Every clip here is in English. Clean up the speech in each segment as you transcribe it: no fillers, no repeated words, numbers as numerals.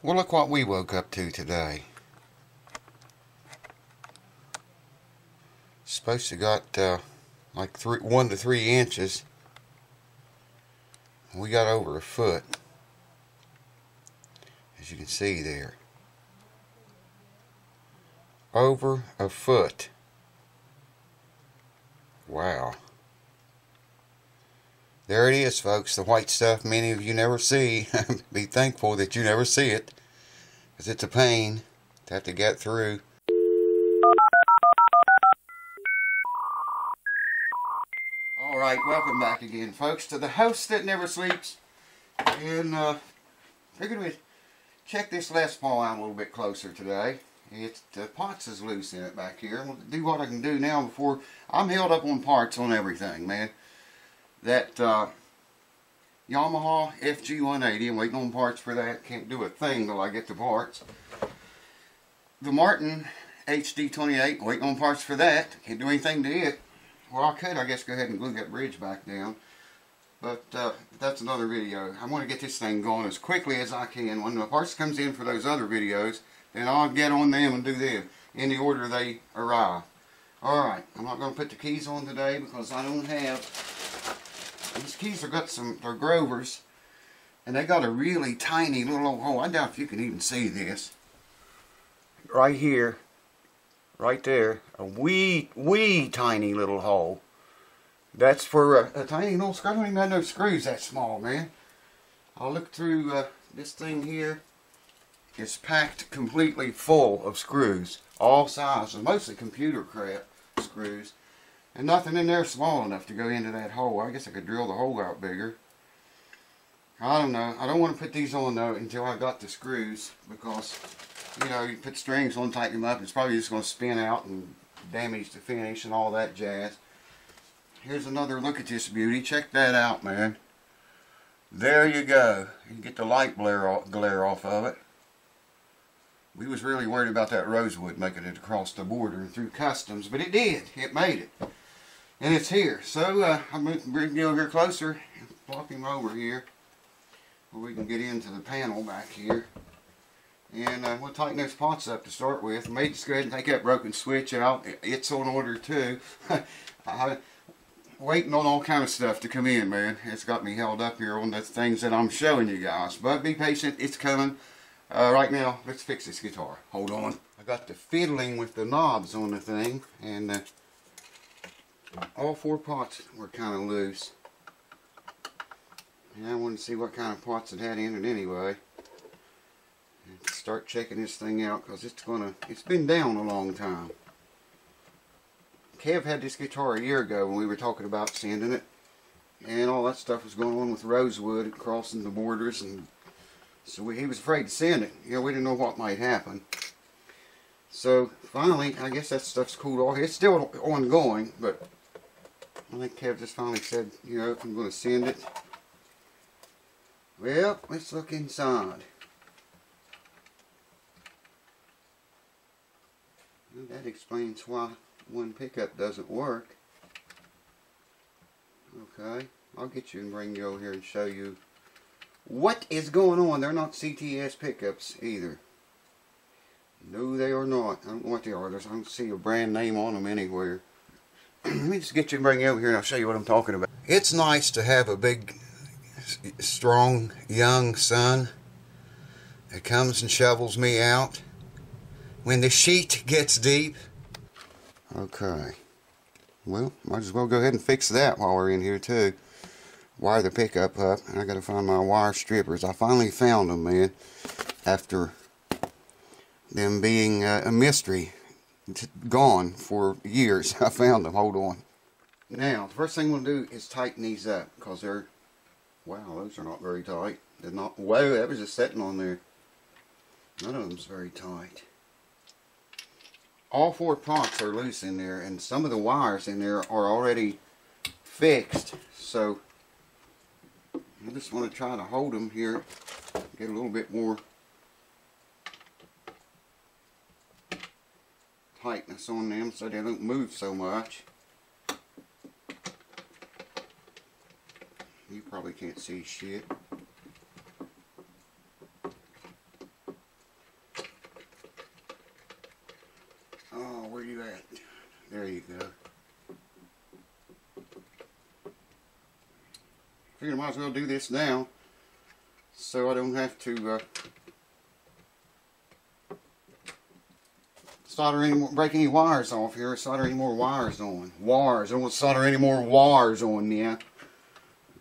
Well, look what we woke up to today. Supposed to got like 1 to 3 inches. We got over a foot, as you can see there. Over a foot. Wow. There it is, folks, the white stuff many of you never see. Be thankful that you never see it, because it's a pain to have to get through. Alright, welcome back again, folks, to the house that never sleeps. And figured we'd check this Les Paul out a little bit closer today. The parts is loose in it back here. I'll do what I can do now before I'm held up on parts on everything, man. That Yamaha FG180, I'm waiting on parts for that. Can't do a thing till I get the parts. The Martin HD28, waiting on parts for that. Can't do anything to it. Well, I could, I guess, go ahead and glue that bridge back down. But that's another video. I want to get this thing going as quickly as I can. When the parts comes in for those other videos, then I'll get on them and do them in the order they arrive. Alright, I'm not going to put the keys on today because I don't have... These keys have got they're Grovers, and they got a really tiny little hole. I doubt if you can even see this. Right here, right there, a wee tiny little hole. That's for a tiny little screw. I don't even have no screws that small, man. I'll look through this thing here. It's packed completely full of screws, all sizes, mostly computer crap screws, and nothing in there small enough to go into that hole. I guess I could drill the hole out bigger. I don't know. I don't want to put these on though until I got the screws, because you know, you put strings on, tighten them up, it's probably just going to spin out and damage the finish and all that jazz. Here's another look at this beauty. Check that out, man. There you go. You get the light glare off of it. We was really worried about that rosewood making it across the border and through customs, but it did. It made it. And it's here. So I'm going to bring you over here closer and flop him over here where we can get into the panel back here. And we'll tighten those pots up to start with. May just go ahead and take that broken switch out. It's on order too. I'm waiting on all kind of stuff to come in, man. It's got me held up here on the things that I'm showing you guys. But be patient. It's coming. Right now, let's fix this guitar. Hold on. I got the fiddling with the knobs on the thing, and all 4 pots were kind of loose. And I wanted to see what kind of pots it had in it anyway. And start checking this thing out, because it's been down a long time. Kev had this guitar a year ago when we were talking about sanding it, and all that stuff was going on with rosewood and crossing the borders, and so he was afraid to sand it. You know, we didn't know what might happen. So finally, I guess that stuff's cooled off. It's still ongoing, but I think Kev just finally said, you know, if I'm going to sand it. Well, let's look inside. Well, that explains why one pickup doesn't work. Okay, I'll get you and bring you over here and show you what is going on. They're not CTS pickups either. No, they are not. I don't know what they are. I don't see a brand name on them anywhere. Let me just get you and bring you over here and I'll show you what I'm talking about. It's nice to have a big, strong, young son that comes and shovels me out when the sheet gets deep. Okay. Well, might as well go ahead and fix that while we're in here too. Wire the pickup up, and I gotta find my wire strippers. I finally found them, man, after them being a mystery, gone for years. I found them. Hold on. Now, the first thing we'll do is tighten these up, because they're, wow, those are not very tight. They're not, whoa, that was just sitting on there. None of them's very tight. All 4 pots are loose in there, and some of the wires in there are already fixed, so I just want to try to hold them here, get a little bit more tightness on them so they don't move so much. You probably can't see shit. figured I might as well do this now so I don't have to solder any more, break any wires off here, or solder any more wires on. I don't want to solder any more wires on now.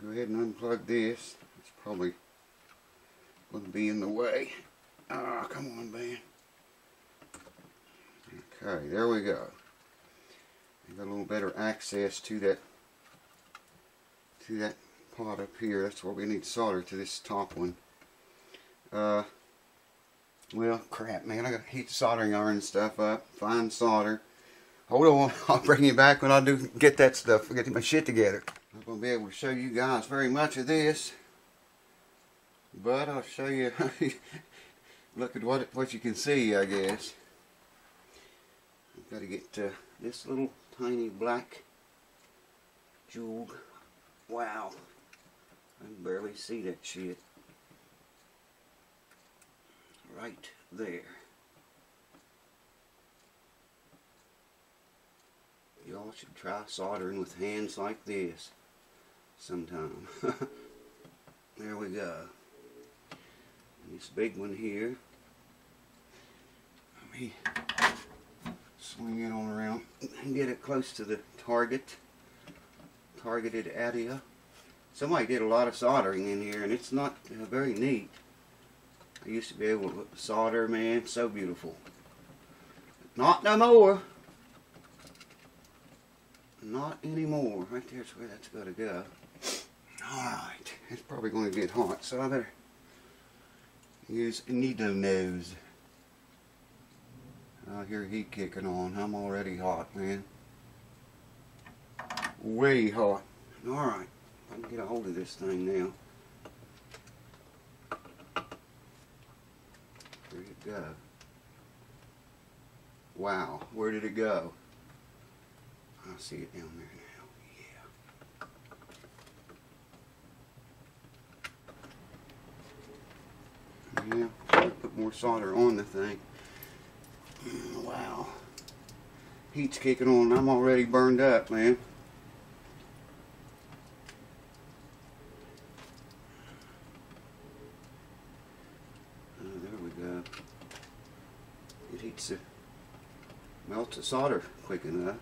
Go ahead and unplug this. It's probably going to be in the way. Ah, come on, man. Okay, there we go. I got a little better access to that pot up here. That's what we need to solder to this top one. Well, crap, man. I got to heat the soldering iron and stuff up. Fine solder. Hold on. I'll bring you back when I do get that stuff. Get my shit together. I'm not going to be able to show you guys very much of this, but I'll show you. Look at what you can see, I guess. I've got to get this little tiny black jewel. Wow. I can barely see that shit. Right there. Y'all should try soldering with hands like this sometime. There we go. And this big one here. Let me swing it on around and get it close to the targeted area. Somebody did a lot of soldering in here, and it's not very neat. I used to be able to solder, man, so beautiful. Not no more. Not anymore. Right there's where that's got to go. Alright, it's probably going to get hot, so I better use a needle nose. I hear heat kicking on. I'm already hot, man. Way hot. Alright, I can get a hold of this thing now. Where'd it go? Wow, where did it go? I see it down there now. Yeah. Yeah, put more solder on the thing. Wow. Heat's kicking on. I'm already burned up, man. There we go. It heats the melts the solder quick enough.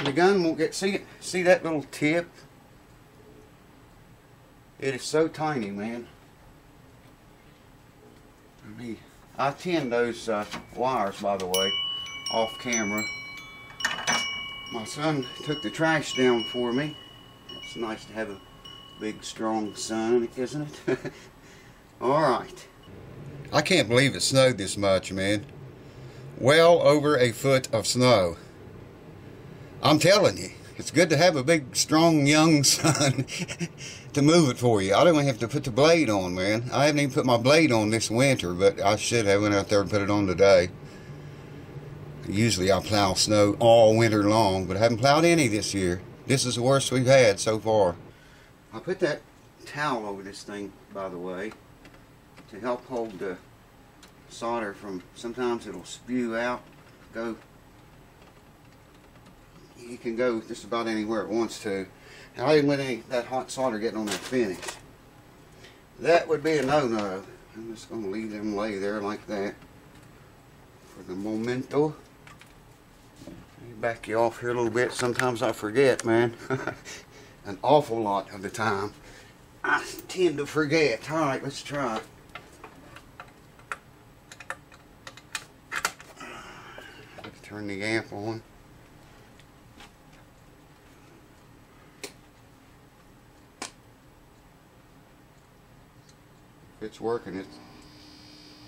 The gun won't get, see that little tip? It is so tiny, man. I tinned those wires, by the way, off camera. My son took the trash down for me. It's nice to have a big, strong son, isn't it? Alright. I can't believe it snowed this much, man. Well over a foot of snow. I'm telling you, it's good to have a big, strong, young son to move it for you. I don't even have to put the blade on, man. I haven't even put my blade on this winter, but I should have went out there and put it on today. Usually I plow snow all winter long, but I haven't plowed any this year. This is the worst we've had so far. I put that towel over this thing, by the way, to help hold the solder from, sometimes it'll spew out, you can go just about anywhere it wants to. And I didn't want any that hot solder getting on that finish. That would be a no-no. I'm just going to leave them lay there like that for the momento. Let me back you off here a little bit. Sometimes I forget, man. An awful lot of the time I tend to forget. Alright, let's try it. Let's turn the amp on. It's working.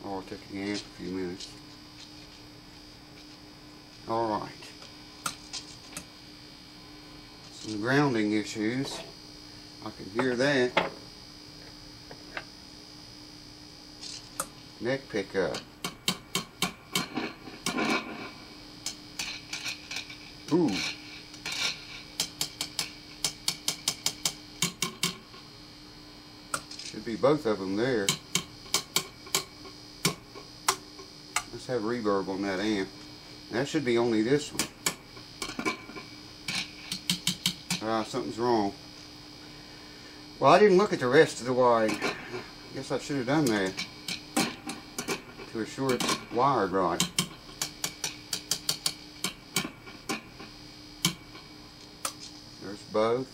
It'll take the amp a few minutes. Alright. Some grounding issues. I can hear that. Neck pickup. Ooh. Should be both of them there. Let's have reverb on that amp. That should be only this one. Something's wrong. Well, I didn't look at the rest of the wiring. I guess I should have done that to assure it's wired right. There's both.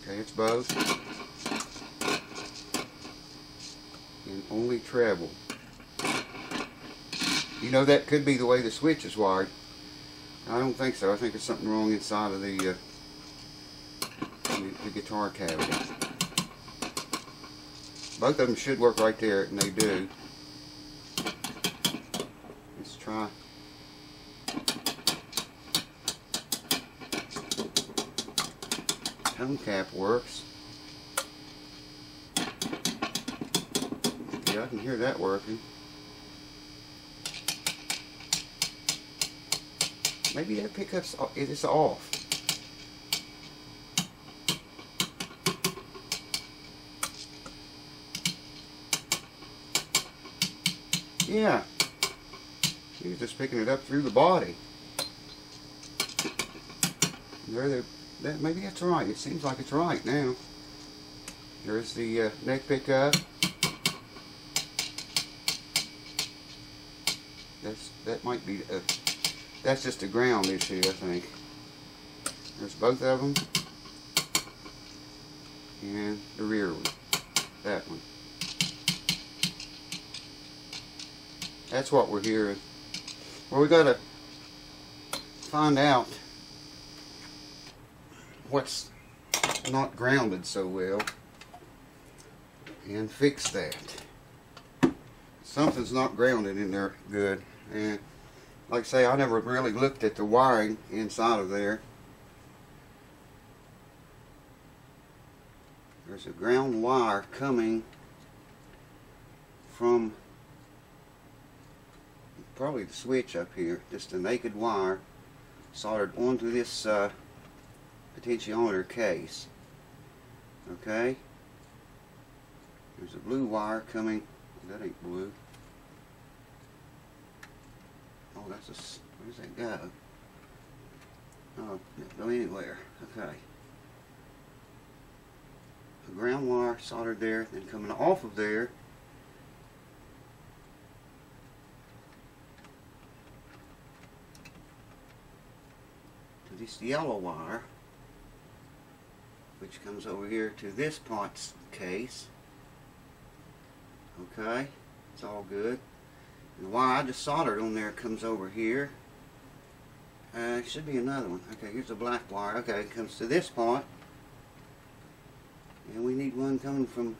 Okay, it's both. And only treble. You know, that could be the way the switch is wired. I don't think so. I think there's something wrong inside of the guitar cavity. Both of them should work right there, and they do. Let's try. Tone cap works. Yeah, I can hear that working. Maybe that pickup's it's off. Yeah, he was just picking it up through the body. Maybe that's right. It seems like it's right now. There's the neck pickup. That might be. That's just a ground issue, I think. There's both of them. And the rear one. That one. That's what we're hearing. Well, we gotta find out what's not grounded so well and fix that. Something's not grounded in there good. And like I say, I never really looked at the wiring inside of there. There's a ground wire coming from probably the switch up here. Just a naked wire soldered onto this potentiometer case. Okay? There's a blue wire coming. That ain't blue. Oh, that's a. Where's that go? Oh, it don't go anywhere. Okay. A ground wire soldered there, then coming off of there. To this yellow wire, which comes over here to this pot's case. Okay, it's all good. And the wire I just soldered on there comes over here. Should be another one. Okay, here's a black wire. Okay, it comes to this pot. And we need one coming from,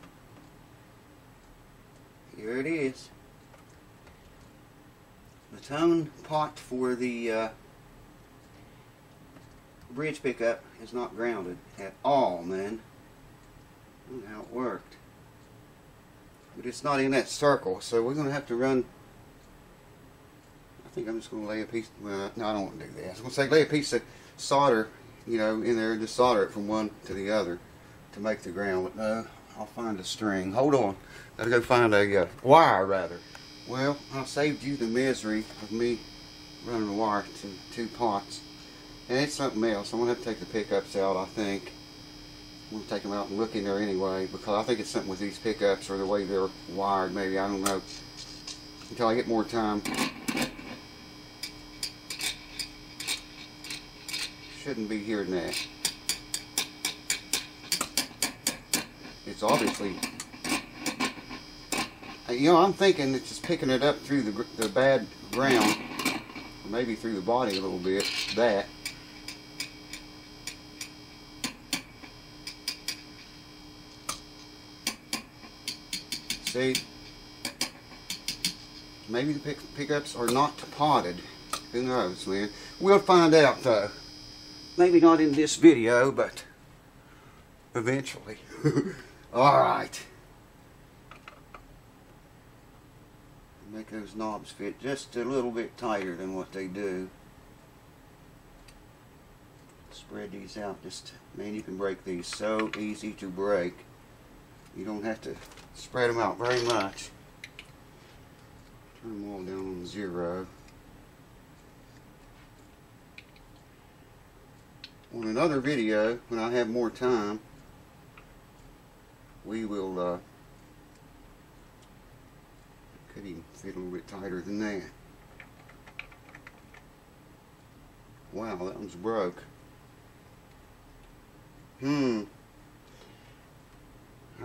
here it is. The tone pot for the bridge pickup is not grounded at all, man. I don't know how it worked. But it's not in that circle, so we're going to have to run. I think I'm just going to lay a piece. Well, no, I don't want to do that. I was going to say lay a piece of solder, you know, in there and just solder it from one to the other to make the ground. But no, I'll find a string. Hold on. Gotta go find a wire, rather. Well, I saved you the misery of me running a wire to two pots. And it's something else. I'm going to have to take the pickups out, I think. I'm going to take them out and look in there anyway, because I think it's something with these pickups or the way they're wired, maybe. I don't know. Until I get more time. Shouldn't be hearing that. It's obviously... You know, I'm thinking it's just picking it up through the bad ground. Or maybe through the body a little bit. That. See, maybe the pickups are not potted. Who knows, man? We'll find out, though. Maybe not in this video, but eventually. Alright. Make those knobs fit just a little bit tighter than what they do. Spread these out. Just, man, you can break these so easy to break. You don't have to spread them out very much. Turn them all down on 0. On another video, when I have more time, we will, could even fit a little bit tighter than that. Wow, that one's broke. I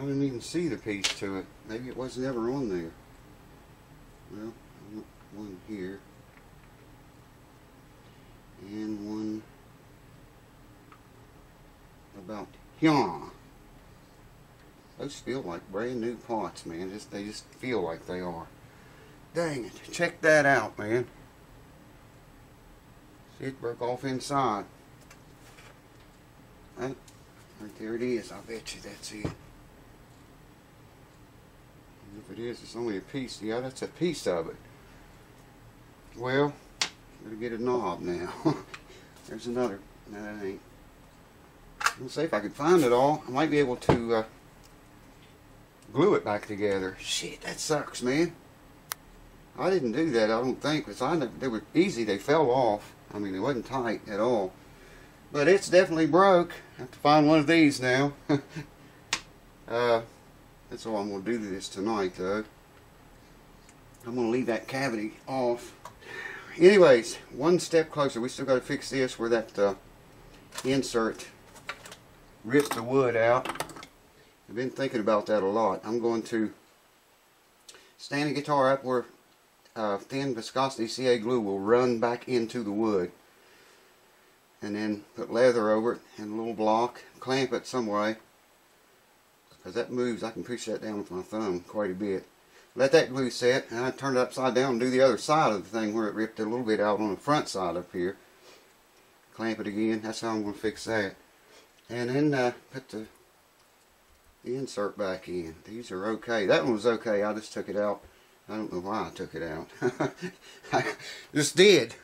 didn't even see the piece to it. Maybe it wasn't ever on there. Well, I want one here. And one about here. Those feel like brand new pots, man. They just feel like they are. Dang it. Check that out, man. See, it broke off inside. Right there it is. I bet you that's it. If it is, it's only a piece. Yeah, that's a piece of it. Well, gotta get a knob now. There's another. No, that ain't. Let's see if I can find it all. I might be able to glue it back together. Shit, that sucks, man. I didn't do that, I don't think, because they were easy. They fell off. I mean, they wasn't tight at all. But it's definitely broke. I have to find one of these now. That's all I'm going to do to this tonight, though. I'm going to leave that cavity off. Anyways, one step closer. We still got to fix this where that insert ripped the wood out. I've been thinking about that a lot. I'm going to stand the guitar up where thin viscosity CA glue will run back into the wood. And then put leather over it and a little block. Clamp it some way. Because that moves, I can push that down with my thumb quite a bit. Let that glue set, and I turn it upside down and do the other side of the thing where it ripped a little bit out on the front side up here. Clamp it again. That's how I'm going to fix that. And then put the insert back in. These are okay. That one was okay. I just took it out. I don't know why I took it out. I just did.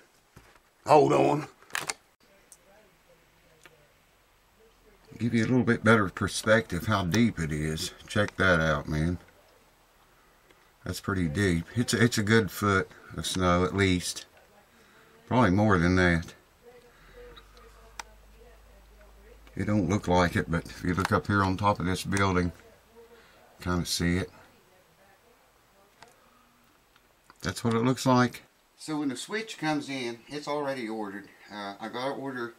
Hold on. Give you a little bit better perspective how deep it is. Check that out, man. That's pretty deep. It's a good foot of snow at least. Probably more than that. It don't look like it, but if you look up here on top of this building, kind of see it. That's what it looks like. So when the switch comes in, it's already ordered. I gotta order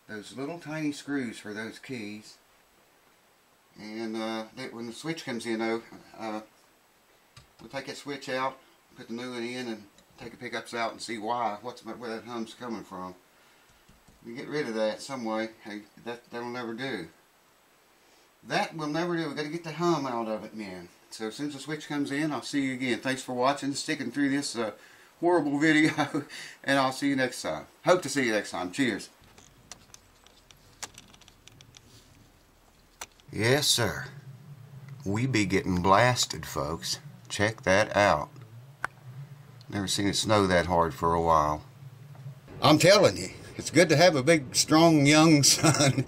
those little tiny screws for those keys. And when the switch comes in, though, we'll take that switch out, put the new one in, and take the pickups out and see where that hum's coming from. We get rid of that some way. Hey, that'll never do. That will never do. We've got to get the hum out of it, man. So as soon as the switch comes in, I'll see you again. Thanks for watching, sticking through this horrible video, and I'll see you next time. Hope to see you next time. Cheers. Yes, sir. We be getting blasted, folks. Check that out. Never seen it snow that hard for a while. I'm telling you, it's good to have a big, strong, young son.